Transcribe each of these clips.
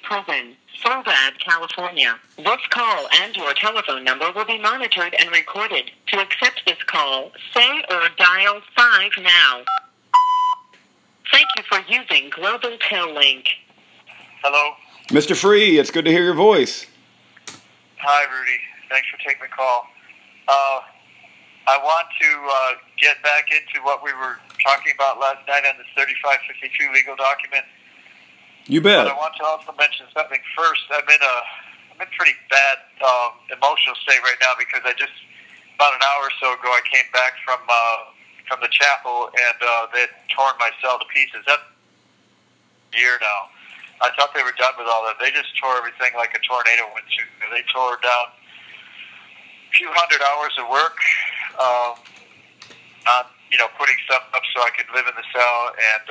Prison, Soledad, California. This call and your telephone number will be monitored and recorded. To accept this call, say or dial 5 now. Thank you for using Global Tel Link. Hello? Mr. Free, it's good to hear your voice. Hi, Rudy. Thanks for taking the call. I want to get back into what we were talking about last night on the 3552 legal document. You bet. But I want to also mention something first. I'm in a pretty bad emotional state right now because I just, about an hour or so ago, I came back from the chapel and they had torn my cell to pieces. That's a year now. I thought they were done with all that. They just tore everything like a tornado went through. They tore down a few hundred hours of work on, putting stuff up so I could live in the cell, and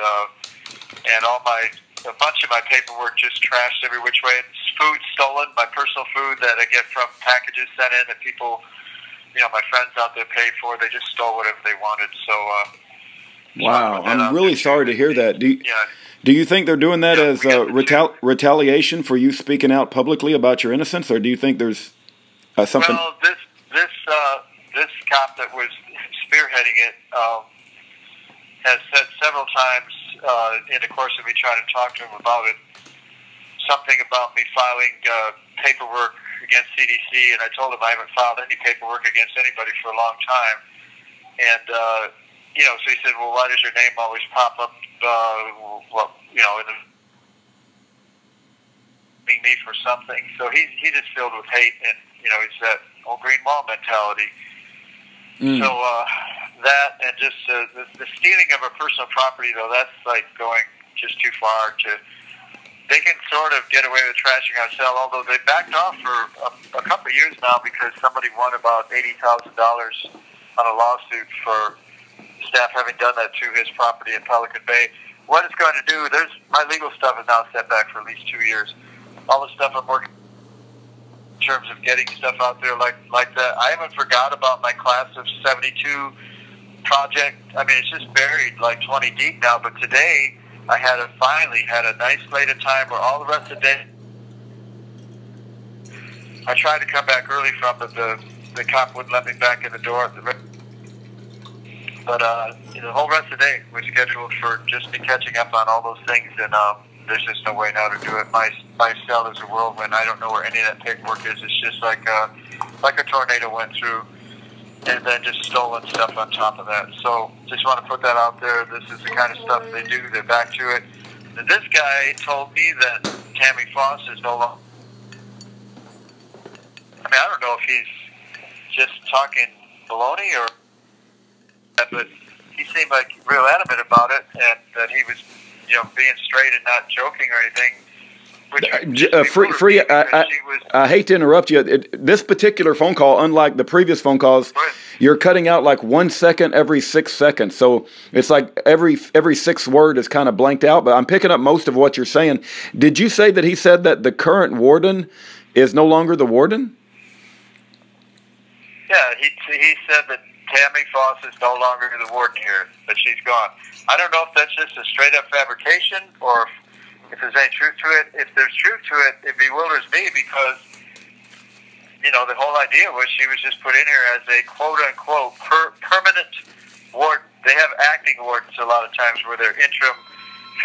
a bunch of my paperwork just trashed every which way. Food stolen, my personal food that I get from packages sent in that people, my friends out there paid for. They just stole whatever they wanted. So, wow, I'm really sorry to hear that. Do you think they're doing that as retaliation for you speaking out publicly about your innocence, or do you think there's something? Well, this cop that was spearheading it has said several times in the course of me trying to talk to him about it, something about me filing paperwork against CDC, and I told him I haven't filed any paperwork against anybody for a long time. And, so he said, well, why does your name always pop up, in me for something? So he's just filled with hate, and, he's that old green wall mentality. So that, and just the stealing of a personal property, though, that's like going just too far. They can sort of get away with trashing our cell, although they backed off for a couple of years now because somebody won about $80,000 on a lawsuit for staff having done that to his property in Pelican Bay. What it's going to do, my legal stuff is now set back for at least 2 years. All the stuff I'm working in terms of getting stuff out there like that. I haven't forgot about my class of 72 project. I mean, it's just buried like 20 deep now, but today I finally had a nice late of time where all the rest of the day I tried to come back early from, but the cop wouldn't let me back in the door. But the whole rest of the day was scheduled for just me catching up on all those things, and there's just no way now to do it. My cell is a whirlwind. I don't know where any of that paperwork is. It's just like a tornado went through, and then just stolen stuff on top of that. So just want to put that out there. This is the kind of stuff they do. They're back to it. And this guy told me that Tammy Foss is no longer. I mean, I don't know if he's just talking baloney or, but he seemed like real adamant about it, and that he was, being straight and not joking or anything. I hate to interrupt you. This particular phone call, unlike the previous phone calls, you're cutting out like 1 second every 6 seconds. So it's like every sixth word is kind of blanked out, but I'm picking up most of what you're saying. Did you say that he said that the current warden is no longer the warden? Yeah, he said that Tammy Foss is no longer the warden here, that she's gone. I don't know if that's just a straight-up fabrication or if there's any truth to it. If there's truth to it, it bewilders me because, the whole idea was she was just put in here as a quote-unquote permanent warden. They have acting wardens a lot of times where they're interim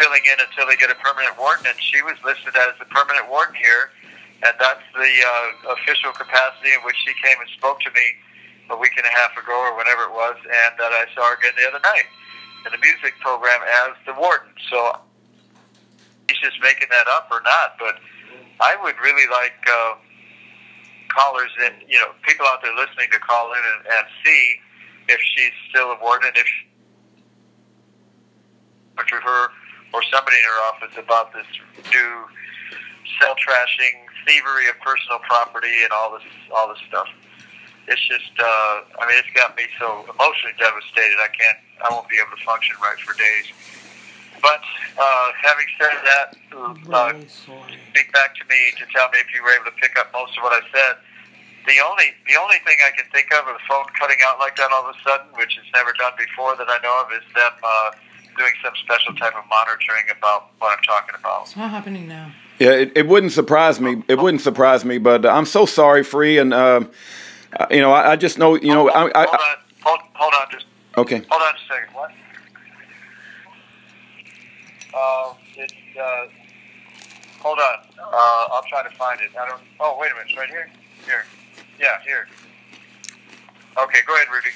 filling in until they get a permanent warden, and she was listed as the permanent warden here, and that's the official capacity in which she came and spoke to me a week and a half ago or whenever it was, and that I saw her again the other night in the music program as the warden. So he's just making that up or not, but I would really like callers and people out there listening to call in and see if she's still a warden, if to her or somebody in her office about this new cell trashing, thievery of personal property, and all this stuff. It's just, it's got me so emotionally devastated. I won't be able to function right for days. But having said that, speak back to me to tell me if you were able to pick up most of what I said. The only thing I can think of the phone cutting out like that all of a sudden, which is never done before that I know of, is them doing some special type of monitoring about what I'm talking about. It's not happening now. Yeah, it wouldn't surprise me. It wouldn't surprise me, but I'm so sorry, Free, and I just know, Hold on, just okay. hold on a second. What? Hold on. I'll try to find it. Oh, wait a minute. It's right here. Here. Yeah, here. Okay, go ahead, Rudy.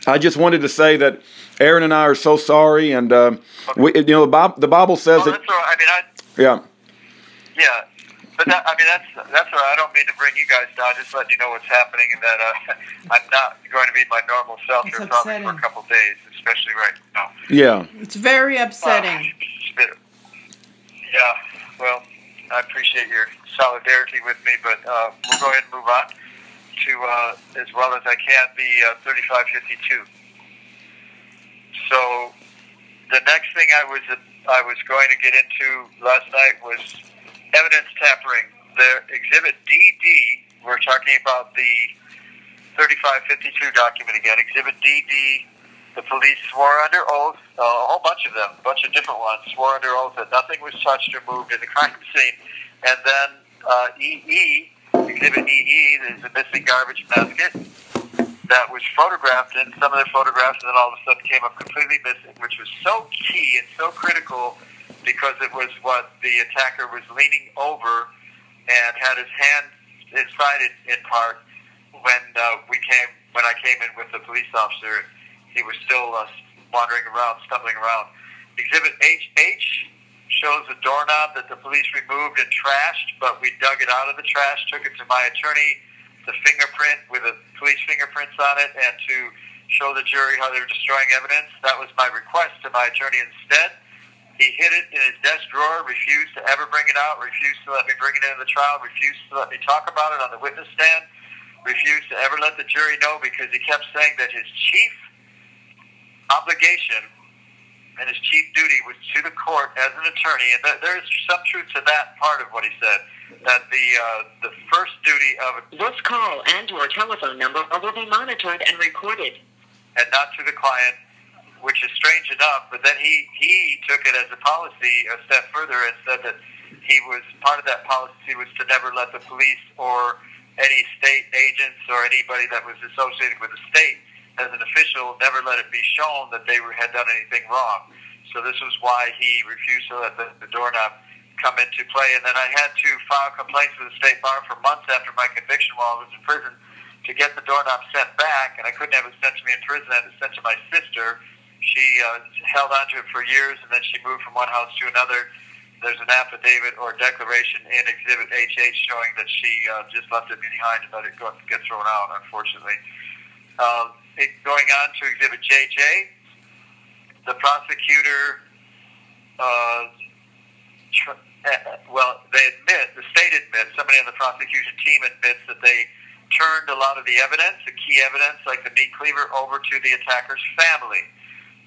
I just wanted to say that Aaron and I are so sorry, and the Bible says that. That's all right. Yeah. Yeah, but that's all right. I don't mean to bring you guys down. Just let you know what's happening, and that I'm not going to be my normal self here probably for a couple of days, especially right now. Yeah. It's very upsetting. Yeah. Well, I appreciate your solidarity with me, but we'll go ahead and move on to, as well as I can, the 3552. So the next thing I was going to get into last night was evidence tampering. The Exhibit DD, we're talking about the 3552 document again. Exhibit DD, the police swore under oath, a whole bunch of them, a bunch of different ones, swore under oath that nothing was touched or moved in the crime scene. And then EE, Exhibit EE, is a missing garbage basket that was photographed in some of their photographs, and then all of a sudden came up completely missing, which was so key and so critical because it was what the attacker was leaning over and had his hand inside it in part when I came in with the police officer. He was still wandering around, stumbling around. Exhibit HH shows a doorknob that the police removed and trashed, but we dug it out of the trash, took it to my attorney, the fingerprint with the police fingerprints on it, and to show the jury how they were destroying evidence. That was my request to my attorney instead. He hid it in his desk drawer, refused to ever bring it out, refused to let me bring it into the trial, refused to let me talk about it on the witness stand, refused to ever let the jury know because he kept saying that his chief obligation and his chief duty was to the court as an attorney, and there's some truth to that part of what he said, that the first duty of this call and your telephone number will be monitored and recorded, and not to the client, which is strange enough, but then he took it as a policy a step further and said that he was part of that policy was to never let the police or any state agents or anybody that was associated with the state as an official, never let it be shown that they had done anything wrong. So this was why he refused to let the doorknob come into play. And then I had to file complaints with the State Bar for months after my conviction while I was in prison to get the doorknob sent back, and I couldn't have it sent to me in prison. I had it sent to my sister. She held on to it for years, and then she moved from one house to another. There's an affidavit or declaration in Exhibit HH showing that she just left it behind and let it get thrown out, unfortunately. Going on to Exhibit JJ, the prosecutor, the state admits, somebody on the prosecution team admits that they turned a lot of the evidence, the key evidence, like the meat cleaver, over to the attacker's family.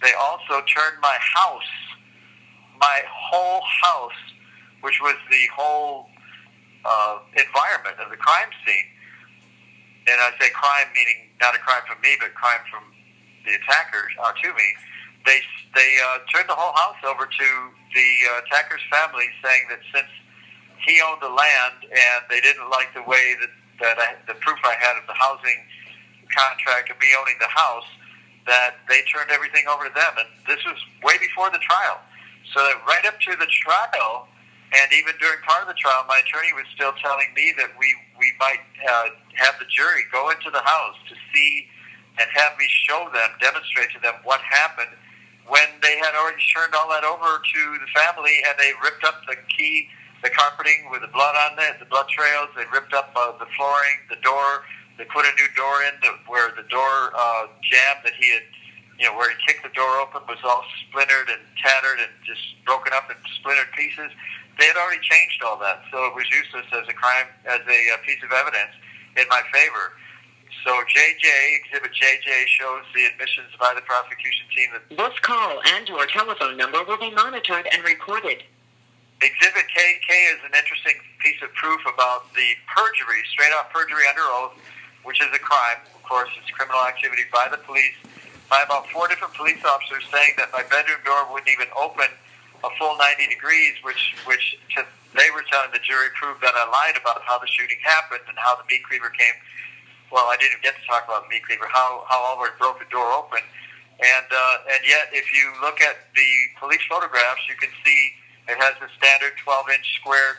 They also turned my house, my whole house, which was the whole environment of the crime scene. And I say crime meaning not a crime from me, but crime from the attackers to me. They turned the whole house over to the attacker's family, saying that since he owned the land and they didn't like the way that the proof I had of the housing contract of me owning the house, that they turned everything over to them. And this was way before the trial. So that right up to the trial, and even during part of the trial, my attorney was still telling me that we might have the jury go into the house to see and have me show them, demonstrate to them what happened when they had already turned all that over to the family, and they ripped up the carpeting with the blood on it, the blood trails. They ripped up the flooring, the door. They put a new door in where the door jamb that he had, where he kicked the door open was all splintered and tattered and just broken up in splintered pieces. They had already changed all that, so it was useless as a crime, as a piece of evidence in my favor. So Exhibit JJ shows the admissions by the prosecution team that this call and your telephone number will be monitored and recorded. Exhibit KK is an interesting piece of proof about the perjury, straight-out perjury under oath, which is a crime. Of course, it's criminal activity by the police by about 4 different police officers saying that my bedroom door wouldn't even open a full 90 degrees, which they were telling the jury proved that I lied about how the shooting happened and how the meat cleaver came. Well, I didn't get to talk about the meat cleaver, how Albert broke the door open. And yet, if you look at the police photographs, you can see it has a standard 12-inch square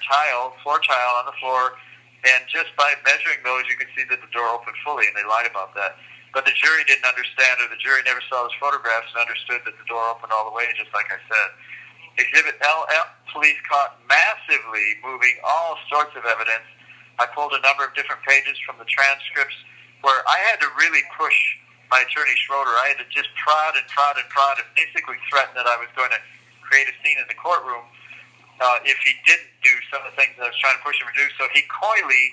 floor tile on the floor, and just by measuring those, you can see that the door opened fully, and they lied about that. But the jury didn't understand, or the jury never saw those photographs and understood that the door opened all the way, just like I said. Exhibit LF, police caught massively moving all sorts of evidence. I pulled a number of different pages from the transcripts where I had to really push my attorney Schroeder. I had to just prod and basically threaten that I was going to create a scene in the courtroom if he didn't do some of the things that I was trying to push him to do. So he coyly,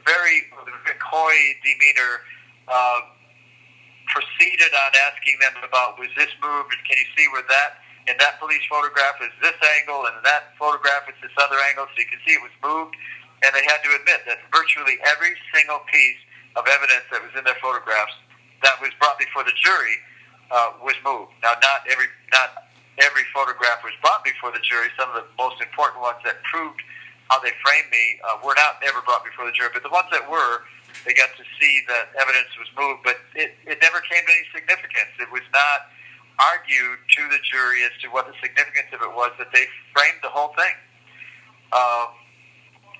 very coy demeanor, proceeded on asking them about, was this moved, and can you see where that, in that police photograph is this angle, and in that photograph is this other angle, so you can see it was moved. And they had to admit that virtually every single piece of evidence that was in their photographs that was brought before the jury was moved. Now, not every photograph was brought before the jury. Some of the most important ones that proved how they framed me were not ever brought before the jury. But the ones that were, they got to see that evidence was moved. But it never came to any significance. It was not argued to the jury as to what the significance of it was, that they framed the whole thing.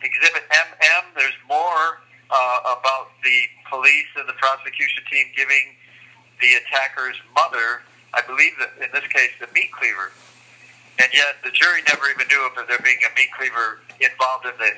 Exhibit MM, there's more about the police and the prosecution team giving the attacker's mother, I believe that in this case, the meat cleaver. And yet the jury never even knew of there being a meat cleaver involved in the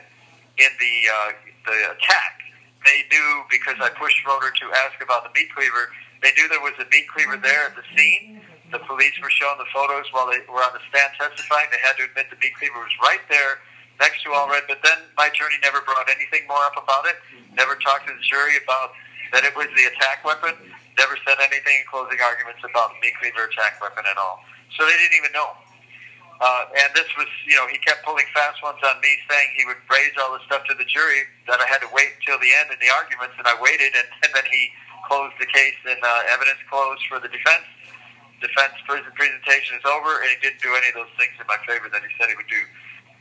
attack. They knew because I pushed Schroeder to ask about the meat cleaver. They knew there was a meat cleaver there at the scene. The police were showing the photos while they were on the stand testifying. They had to admit the meat cleaver was right there next to Allred, but then my attorney never brought anything more up about it, never talked to the jury about that it was the attack weapon, never said anything in closing arguments about the meat cleaver attack weapon at all. So they didn't even know. And this was, he kept pulling fast ones on me, saying he would raise all this stuff to the jury, that I had to wait until the end in the arguments, and I waited, and then he closed the case, and evidence closed for the defense. Defense presentation is over, and he didn't do any of those things in my favor that he said he would do.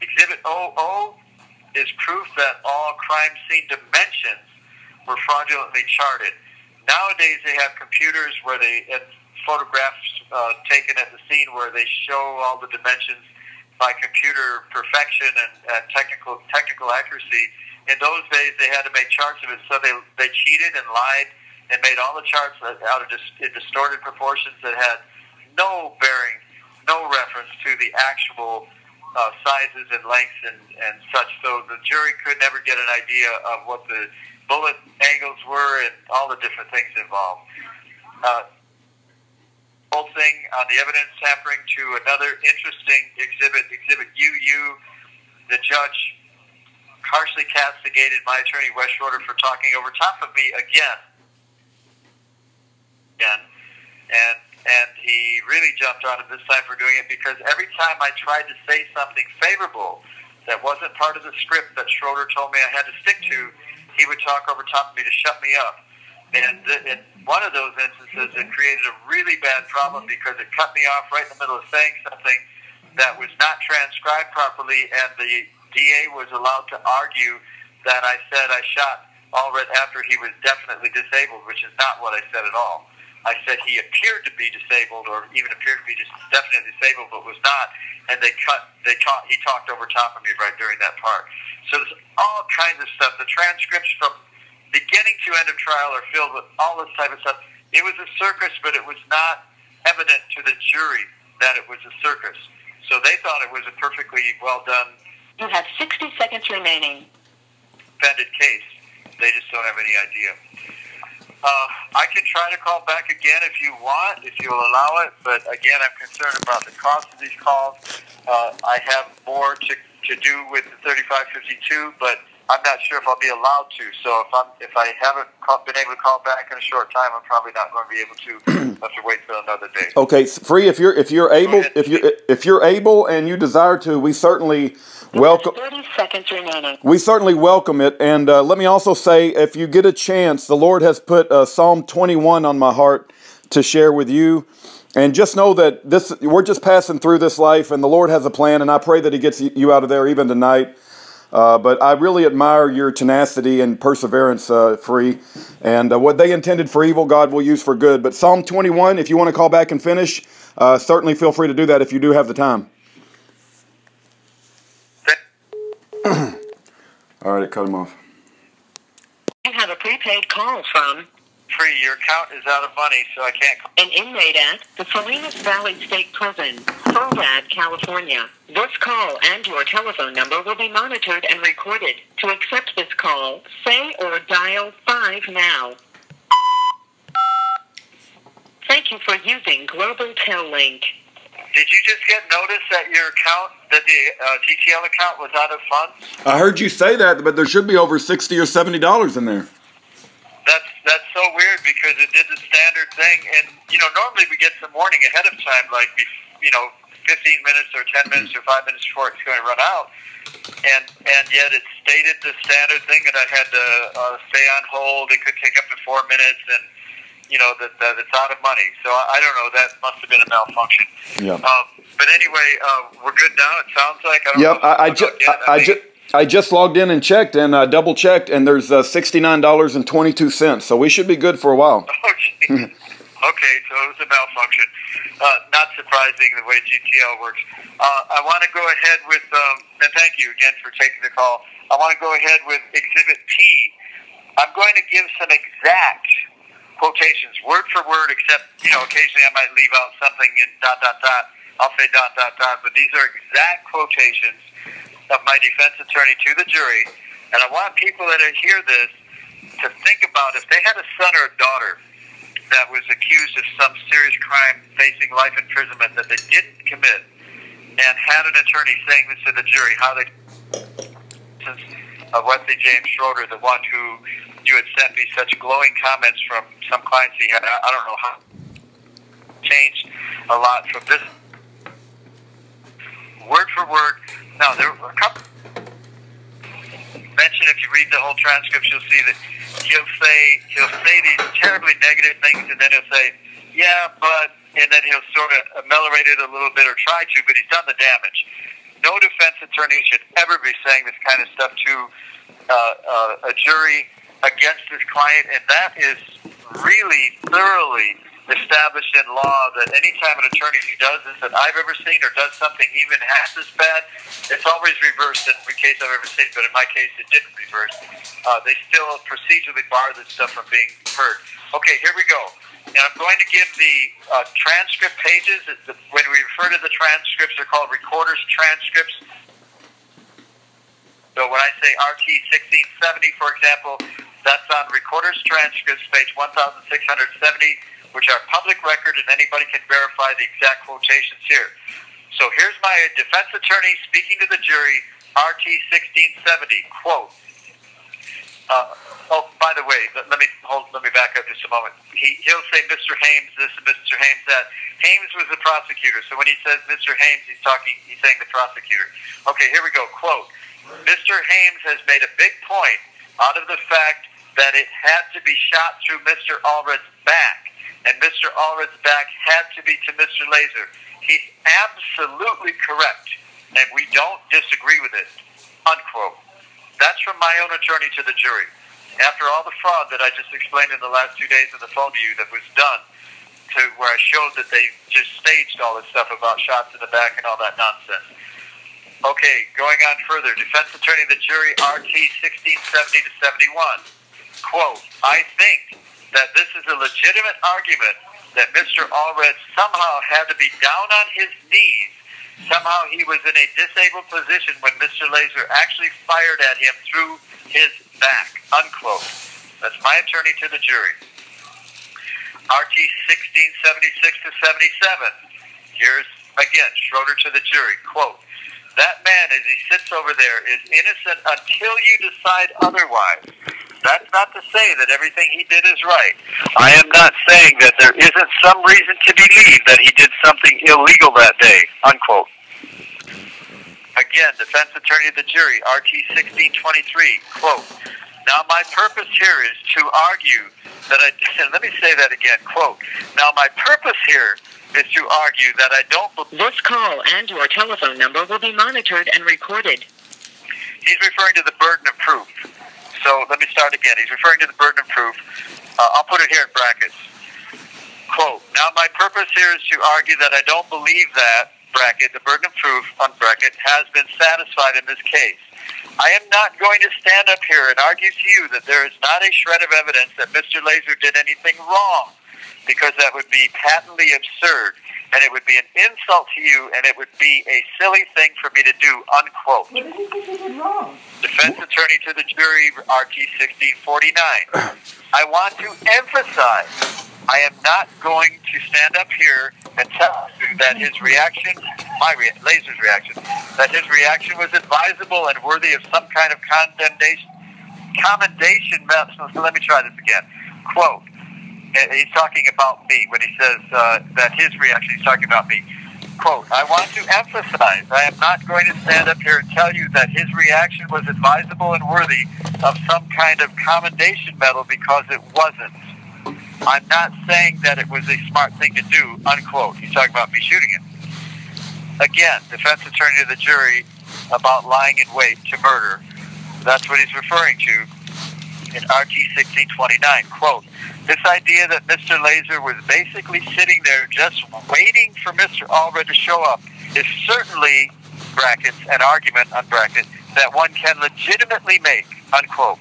Exhibit 00 is proof that all crime scene dimensions were fraudulently charted. Nowadays, they have computers where they have photographs taken at the scene where they show all the dimensions by computer perfection and technical accuracy. In those days, they had to make charts of it, so they cheated and lied and made all the charts out of distorted proportions that had no bearing, no reference to the actual sizes and lengths and such, so the jury could never get an idea of what the bullet angles were and all the different things involved. Whole thing on the evidence tampering to another interesting exhibit, Exhibit UU. The judge harshly castigated my attorney, Wes Schroeder, for talking over top of me again. And he really jumped on him this time for doing it, because every time I tried to say something favorable that wasn't part of the script that Schroeder told me I had to stick to, he would talk over top of me to shut me up. And in one of those instances, it created a really bad problem because it cut me off right in the middle of saying something that was not transcribed properly, and the DA was allowed to argue that I said I shot Allred after he was definitely disabled, which is not what I said at all. I said he appeared to be disabled, or even appeared to be just definitely disabled, but was not. And he talked over top of me right during that part. So there's all kinds of stuff. The transcripts from beginning to end of trial are filled with all this type of stuff. It was a circus, but it was not evident to the jury that it was a circus. So they thought it was a perfectly well done. You have 60 seconds remaining. Defended case. They just don't have any idea. I can try to call back again if you want, if you'll allow it, but again, I'm concerned about the cost of these calls. I have more to do with the 3552, but I'm not sure if I'll be allowed to. So if I haven't been able to call back in a short time, I'm probably not going to be able to. Have to wait till another day. Okay, Free. If you're able and you desire to, we certainly welcome. 30 seconds remaining. We certainly welcome it. And let me also say, if you get a chance, the Lord has put Psalm 21 on my heart to share with you. And just know that we're just passing through this life, and the Lord has a plan, and I pray that He gets you out of there even tonight. But I really admire your tenacity and perseverance, Free. And what they intended for evil, God will use for good. But Psalm 21, if you want to call back and finish, certainly feel free to do that if you do have the time. All right, cut him off. You have a prepaid call from Free, your account is out of money, so I can't call. an inmate at the Salinas Valley State Prison, Soledad, California. This call and your telephone number will be monitored and recorded. To accept this call, say or dial 5 now. Thank you for using Global Tel Link. Did you just get notice that your account, that the GTL account was out of funds? I heard you say that, but there should be over $60 or $70 in there. That's so weird because it did the standard thing, and normally we get some warning ahead of time, like 15 minutes or 10 minutes or 5 minutes before it's going to run out, and yet it stated the standard thing that I had to stay on hold. It could take up to 4 minutes, and that it's out of money. So I don't know. That must have been a malfunction. Yeah. But anyway, we're good now. It sounds like. I just logged in and checked, and double checked, and there's $69.22. So we should be good for a while. Okay. Okay, so it was a malfunction. Not surprising the way GTL works. I want to go ahead with, and thank you again for taking the call. I want to go ahead with Exhibit P. I'm going to give some exact quotations, word for word, except, occasionally I might leave out something in ... I'll say ... but these are exact quotations of my defense attorney to the jury, and I want people that hear this to think about if they had a son or a daughter that was accused of some serious crime facing life imprisonment that they didn't commit, and had an attorney saying this to the jury, how they... of Wesley James Schroeder, the one who you had sent me such glowing comments from some clients he had. I don't know how changed a lot from this word for word. Now, there were a couple mention, if you read the whole transcripts, you'll see that he'll say these terribly negative things, and then he'll say, yeah, but, and then he'll sort of ameliorate it a little bit or try to, but he's done the damage. No defense attorney should ever be saying this kind of stuff to a jury against his client, and that is really thoroughly established in law that anytime an attorney who does this that I've ever seen or does something even half this bad, it's always reversed in every case I've ever seen, but in my case it didn't reverse. They still procedurally bar this stuff from being heard. Okay, here we go. And I'm going to give the transcript pages. When we refer to the transcripts, they're called recorder's transcripts. So when I say RT 1670, for example, that's on recorder's transcripts, page 1670, which are public record, and anybody can verify the exact quotations here. So here's my defense attorney speaking to the jury, RT 1670, quote, oh, by the way, let me back up just a moment. He'll say Mr. Hames this and Mr. Hames that. Hames was the prosecutor, so when he says Mr. Hames, he's saying the prosecutor. Okay, here we go, quote, Mr. Hames has made a big point out of the fact that it had to be shot through Mr. Allred's back, and Mr. Allred's back had to be to Mr. Lazor. He's absolutely correct, and we don't disagree with it, unquote. That's from my own attorney to the jury. After all the fraud that I just explained in the last 2 days of the phone to you that was done, to where I showed that they just staged all this stuff about shots in the back and all that nonsense. Okay, going on further. Defense attorney to the jury, RT 1670 to 71. Quote, I think that this is a legitimate argument that Mr. Allred somehow had to be down on his knees. Somehow he was in a disabled position when Mr. Lazor actually fired at him through his back, unquote. That's my attorney to the jury. RT 1676 to 77. Here's, again, Schroeder to the jury. Quote, that man, as he sits over there, is innocent until you decide otherwise. That's not to say that everything he did is right. I am not saying that there isn't some reason to believe that he did something illegal that day, unquote. Again, defense attorney to the jury, RT 1623, quote, Now, my purpose here is to argue that let me say that again, quote, now my purpose here is to argue that I don't believe... This call and your telephone number will be monitored and recorded. He's referring to the burden of proof. So let me start again. He's referring to the burden of proof. I'll put it here in brackets. Quote, now my purpose here is to argue that I don't believe that, bracket, the burden of proof, unbracket, has been satisfied in this case. I am not going to stand up here and argue to you that there is not a shred of evidence that Mr. Lazor did anything wrong, because that would be patently absurd, and it would be an insult to you, and it would be a silly thing for me to do, unquote. What did he think he did wrong? Defense attorney to the jury, RT 1649. I want to emphasize, I am not going to stand up here and tell you that his reaction, Lazor's reaction, that his reaction was advisable and worthy of some kind of commendation. So let me try this again. Quote, he's talking about me when he says that his reaction, he's talking about me. Quote, I want to emphasize, I am not going to stand up here and tell you that his reaction was advisable and worthy of some kind of commendation medal, because it wasn't. I'm not saying that it was a smart thing to do, unquote. He's talking about me shooting him. Again, defense attorney to the jury about lying in wait to murder. That's what he's referring to in RT 1629. Quote, this idea that Mr. Lazor was basically sitting there just waiting for Mr. Allred to show up is certainly, brackets, an argument, unbracket, that one can legitimately make, unquote.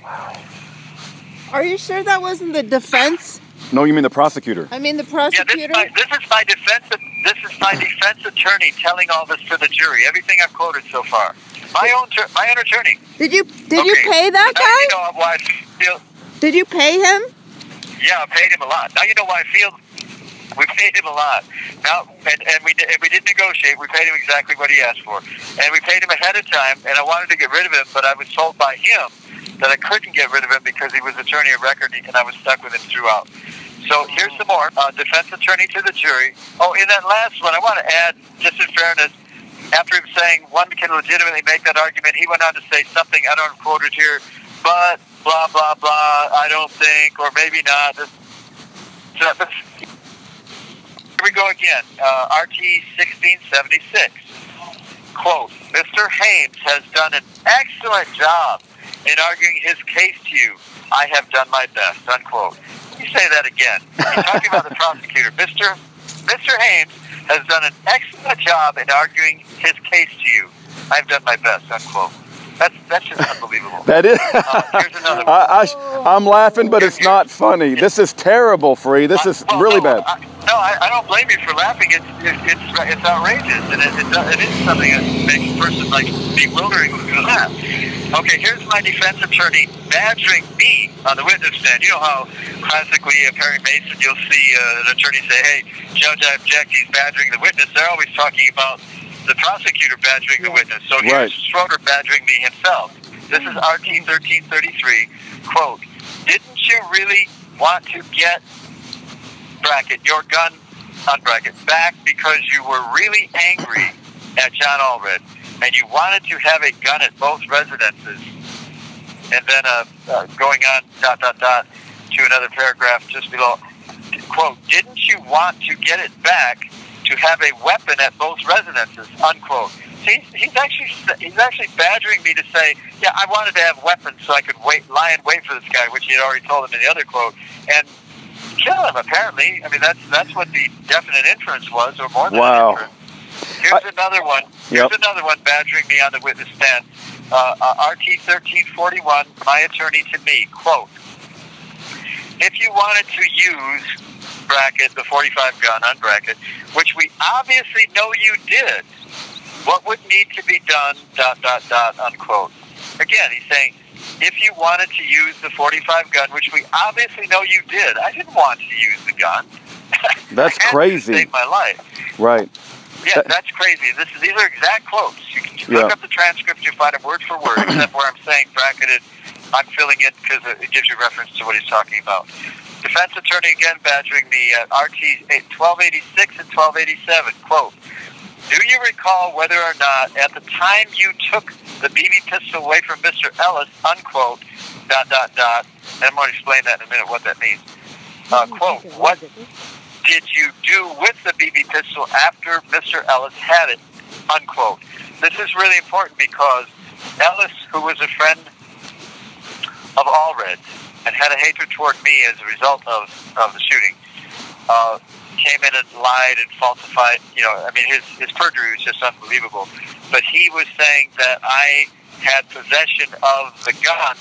Are you sure that wasn't the defense? No, you mean the prosecutor. I mean the prosecutor? Yeah, this is my defense attorney telling all this to the jury. Everything I've quoted so far. My own attorney. Did you pay that guy? Now you know why I feel. Did you pay him? Yeah, I paid him a lot. Now you know why I feel. We paid him a lot. Now, and we did negotiate. We paid him exactly what he asked for, and we paid him ahead of time. And I wanted to get rid of him, but I was told by him that I couldn't get rid of him because he was attorney of record, and I was stuck with him throughout. So here's some more. Defense attorney to the jury. Oh, in that last one, I want to add, just in fairness, after him saying one can legitimately make that argument, he went on to say something, I don't quote it here, but blah, blah, blah, I don't think, or maybe not. Here we go again. RT 1676. Quote, Mr. Hames has done an excellent job in arguing his case to you. I have done my best, unquote. Let me say that again. He's talking about the prosecutor. Mr. Hames has done an excellent job in arguing his case to you. I've done my best, unquote. That's just unbelievable. That is. Here's another one. I'm laughing, but it's not funny. This is terrible, Free. This is really bad. I don't blame you for laughing. It's outrageous, and it is something that makes a person like bewildering to laugh. Okay, here's my defense attorney badgering me on the witness stand. You know how classically at Perry Mason you'll see an attorney say, "Hey, judge, I object." He's badgering the witness. They're always talking about the prosecutor badgering the witness. So here's Schroeder badgering me himself. This is RT 1333. Quote, didn't you really want to get, bracket, your gun, unbracket, back because you were really angry at John Allred and you wanted to have a gun at both residences? And then going on, ... to another paragraph just below. Quote, didn't you want to get it back to have a weapon at both residences, unquote. See, he's actually badgering me to say, yeah, I wanted to have weapons so I could lie in wait for this guy, which he had already told him in the other quote, and kill him, apparently. I mean, that's what the definite inference was, or more than an inference. Here's another one. Here's another one badgering me on the witness stand. RT 1341, my attorney to me, quote, if you wanted to use, bracket, the .45 gun, unbracket, which we obviously know you did, what would need to be done, ... unquote. Again, he's saying, if you wanted to use the .45 gun, which we obviously know you did, I didn't want to use the gun. That's crazy. To save my life. Right. Yeah, that's crazy. These are exact quotes. You can look up the transcript, you find it word for word, except where I'm saying bracketed, I'm filling in because it gives you reference to what he's talking about. Defense attorney again badgering me at RT 1286 and 1287. Quote, do you recall whether or not at the time you took the BB pistol away from Mr. Ellis, unquote, ... And I'm going to explain that in a minute, what that means. Quote, what did you do with the BB pistol after Mr. Ellis had it, unquote. This is really important because Ellis, who was a friend of Allred's and had a hatred toward me as a result of the shooting, came in and lied and falsified. His perjury was just unbelievable. But he was saying that I had possession of the gun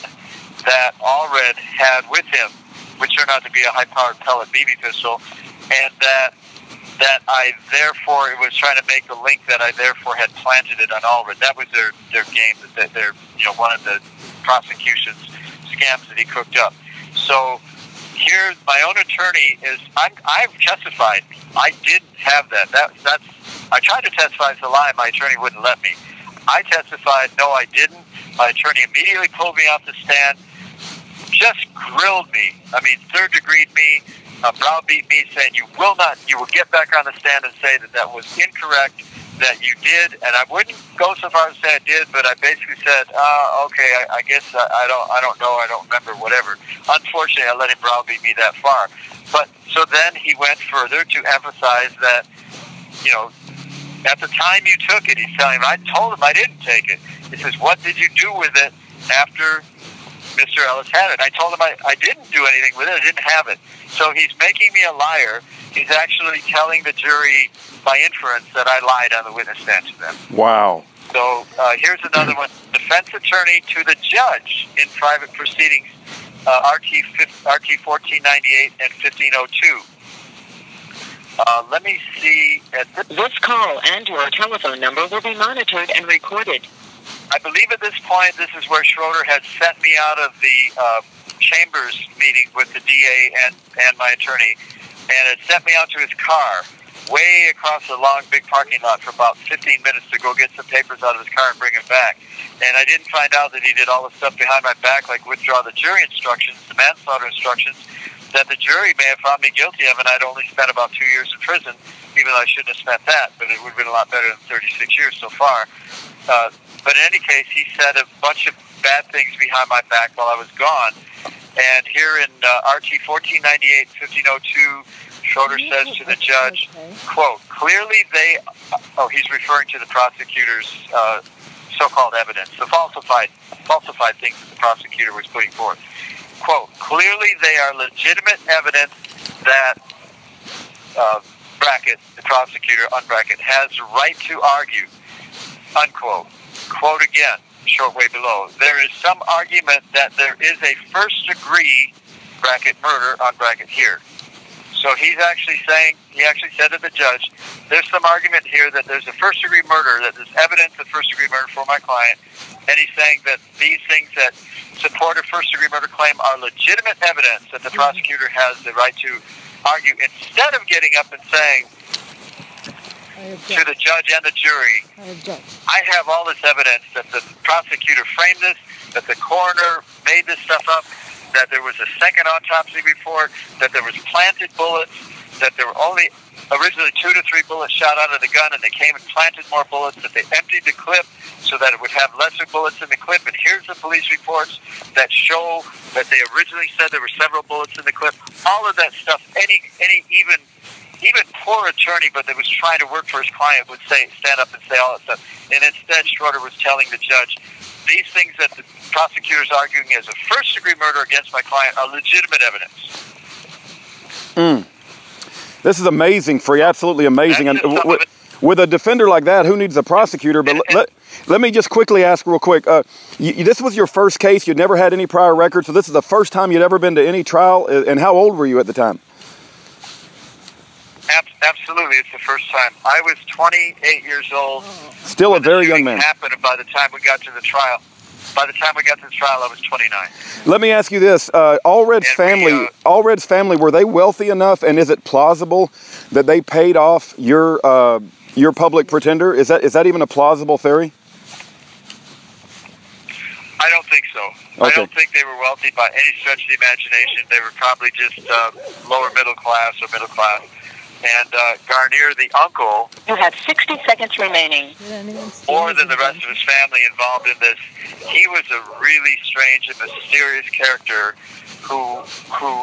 that Allred had with him, which turned out to be a high-powered pellet BB pistol, and that I therefore, it was trying to make the link that I therefore had planted it on Allred. That was their game, that their one of the prosecution's scams that he cooked up. So here, my own attorney is, I've testified I didn't have that. That's I tried to testify as a lie. My attorney wouldn't let me. I testified, no, I didn't. My attorney immediately pulled me off the stand, just grilled me. Third-degreed me, browbeat me, saying you will get back on the stand and say that was incorrect, that you did, and I wouldn't go so far as to say I did, but I basically said, okay, I guess I don't know, I don't remember, whatever. Unfortunately, I let him browbeat me that far. But so then he went further to emphasize that, at the time you took it, he's telling him, I told him I didn't take it. He says, what did you do with it after Mr. Ellis had it? I told him I didn't do anything with it. I didn't have it. So he's making me a liar. He's actually telling the jury by inference that I lied on the witness stand to them. Wow. So here's another one. Defense attorney to the judge in private proceedings, RT 1498 and 1502. Let me see. This call and your telephone number will be monitored and recorded. I believe at this point, this is where Schroeder had sent me out of the chambers meeting with the DA and my attorney, and had sent me out to his car, way across the long, big parking lot for about 15 minutes to go get some papers out of his car and bring him back. And I didn't find out that he did all the stuff behind my back, like withdraw the jury instructions, the manslaughter instructions, that the jury may have found me guilty of, and I'd only spent about 2 years in prison, even though I shouldn't have spent that, but it would have been a lot better than 36 years so far. But in any case, he said a bunch of bad things behind my back while I was gone. And here in RT 1498, 1502, Schroeder says to the judge, quote, clearly he's referring to the prosecutor's so-called evidence, the falsified things that the prosecutor was putting forth. Quote, clearly they are legitimate evidence that the prosecutor, unbracket, has the right to argue, unquote. Quote again, short way below, there is some argument that there is a first-degree, bracket, murder, unbracket, here. So he's actually saying, he actually said to the judge, there's some argument here that there's a first-degree murder, that there's evidence of first-degree murder for my client, and he's saying that these things that support a first-degree murder claim are legitimate evidence that the prosecutor has the right to argue, instead of getting up and saying to the judge and the jury, I have all this evidence that the prosecutor framed this, that the coroner made this stuff up, that there was a second autopsy report, that there was planted bullets, that there were only originally 2 to 3 bullets shot out of the gun, and they came and planted more bullets, that they emptied the clip so that it would have lesser bullets in the clip, and here's the police reports that show that they originally said there were several bullets in the clip. All of that stuff, any even poor attorney, but that was trying to work for his client, would stand up and say all that stuff. And instead, Schroeder was telling the judge, these things that the prosecutor is arguing as a first-degree murder against my client are legitimate evidence. This is amazing, Free. Absolutely amazing. And with a defender like that, who needs a prosecutor? But let me just quickly ask real quick. This was your first case. You'd never had any prior record, so this is the first time you'd ever been to any trial. And how old were you at the time? Absolutely, it's the first time. I was 28 years old. Still a very young man. Happened by the time we got to the trial. By the time we got to the trial, I was 29. Let me ask you this: Allred's family, were they wealthy enough, and is it plausible that they paid off your public pretender? Is that even a plausible theory? I don't think so. Okay. I don't think they were wealthy by any stretch of the imagination. They were probably just lower middle class or middle class. And Garnier, the uncle, You have 60 seconds remaining. more than the rest of his family involved in this, he was a really strange and mysterious character who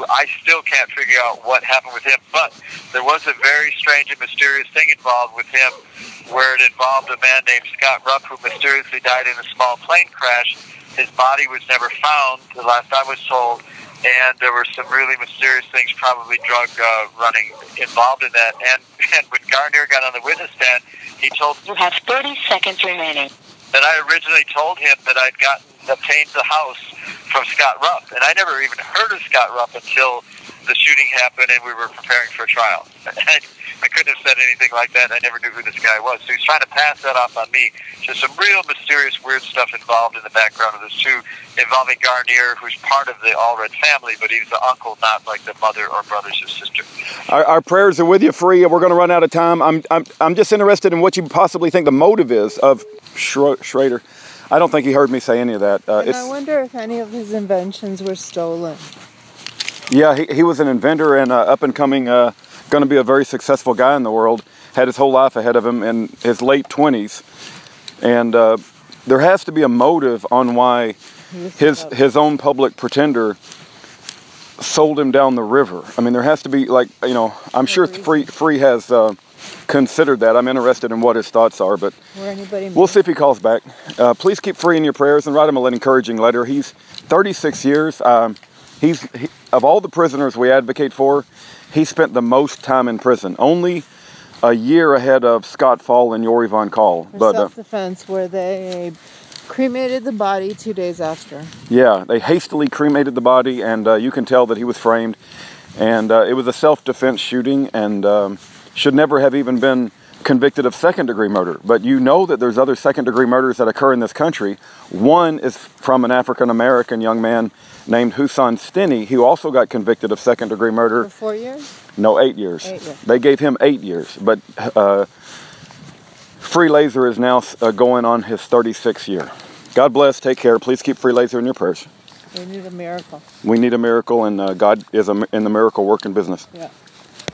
I still can't figure out what happened with him. But there was a very strange and mysterious thing involved with him, where it involved a man named Scott Rupp, who mysteriously died in a small plane crash. His body was never found, the last I was told, and there were some really mysterious things, probably drug running, involved in that. And when Garnier got on the witness stand, he told You have 30 seconds remaining. that I originally told him that I'd obtained the house from Scott Rupp, and I never even heard of Scott Rupp until the shooting happened and we were preparing for a trial. I couldn't have said anything like that. I never knew who this guy was. So he's trying to pass that off on me. Just some real mysterious, weird stuff involved in the background of this too, involving Garnier, who's part of the Allred family, but he's the uncle, not like the mother or brothers or sister. Our prayers are with you, Free. We're going to run out of time. I'm just interested in what you possibly think the motive is of Schrader. I don't think he heard me say any of that. And I wonder if any of his inventions were stolen. Yeah, he was an inventor and up and coming, going to be a very successful guy in the world. Had his whole life ahead of him in his late 20s. And there has to be a motive on why his own public pretender sold him down the river. I mean, there has to be, like, you know, I'm sure Free has considered that. I'm interested in what his thoughts are, but we'll see if he calls back. Please keep Free in your prayers and write him an encouraging letter. He's 36 years. Of all the prisoners we advocate for, he spent the most time in prison. Only a year ahead of Scott Fall and Yori Von Kahl. For self-defense, where they cremated the body 2 days after. Yeah, they hastily cremated the body, and you can tell that he was framed. And it was a self-defense shooting, and should never have even been convicted of second-degree murder. But you know that there's other second-degree murders that occur in this country. One is from an African-American young man named Husan Stinney, who also got convicted of second-degree murder. For 4 years? No, 8 years. 8 years. They gave him 8 years. But Free Lazor is now going on his 36th year. God bless. Take care. Please keep Free Lazor in your prayers. We need a miracle. We need a miracle, and God is in the miracle working business. Yeah.